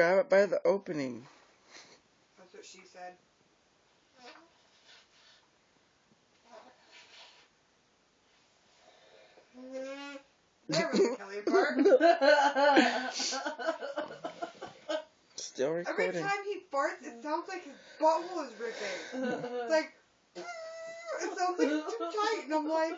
grab it by the opening. That's what she said. There was the Kelly part. Still recording. Every time he farts, it sounds like his butthole is ripping. It's like, it sounds like it's too tight, and I'm like,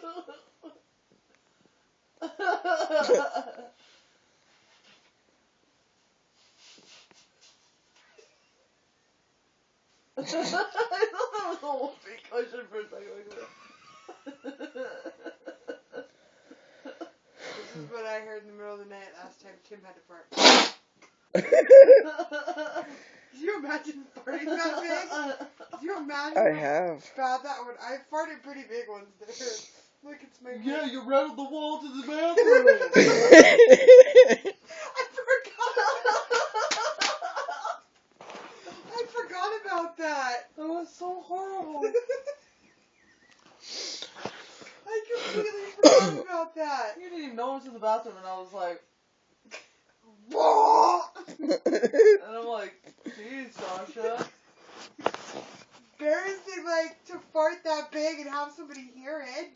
I thought that was a whole big cushion for a second. this is what I heard in the middle of the night last time Tim had to fart. Can you imagine farting that big? Can you imagine I how have. bad that would? I farted pretty big ones there. Look, it's my Yeah, face. you rattled the wall to the bathroom. I forgot about that. That was so horrible. I completely forgot about that. You didn't even know I was in the bathroom, and I was like, and I'm like, geez, Sasha. Embarrassing, like, to fart that big and have somebody hear it.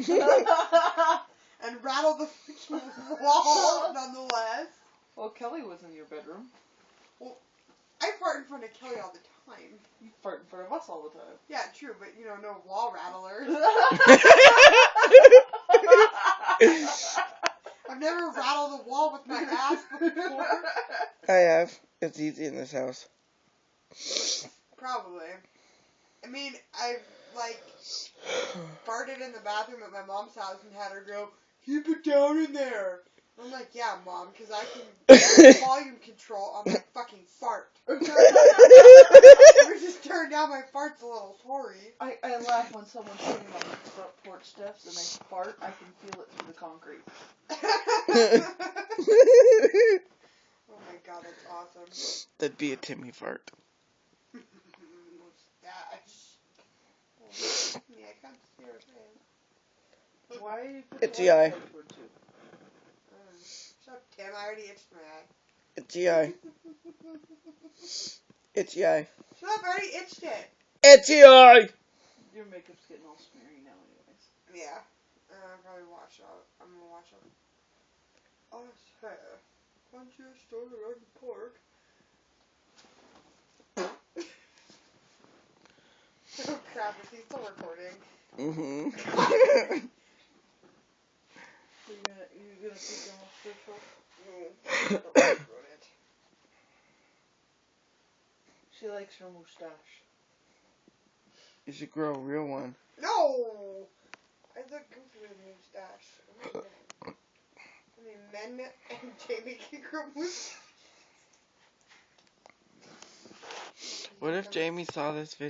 And rattle the freaking wall, nonetheless. Well, Kelly was in your bedroom. I fart in front of Kelly all the time. You fart in front of us all the time. Yeah, true, but, you know, no wall rattlers. I've never rattled a wall with my ass before. I have. It's easy in this house. Probably. I mean, I've, like, farted in the bathroom at my mom's house and had her go, keep it down in there. I'm like, yeah, Mom, because I can volume control on my fucking fart. Ever just turn down my farts a little, sorry. I laugh when someone's sitting on the front porch steps and they fart. I can feel it through the concrete. Oh my god, that's awesome. That'd be a Timmy fart. Mustache. Oh, yeah, I can't see her face. Why are you It's the eye. Shut up, Tim. I already itched my eye. It's the eye. It's the eye. Shut up, I already itched it. It's the eye! Your makeup's getting all smeary now anyways. Yeah. I'll probably wash out. I'm gonna wash out. Oh, sir. Why don't you store the road pork? Oh crap, is he still recording? Mm-hmm. You're gonna keep them all spiritual? No. She likes her mustache. You should grow a real one. No! I look goofy with a mustache. I mean, men and Jamie can grow mustaches. What if Jamie saw this video?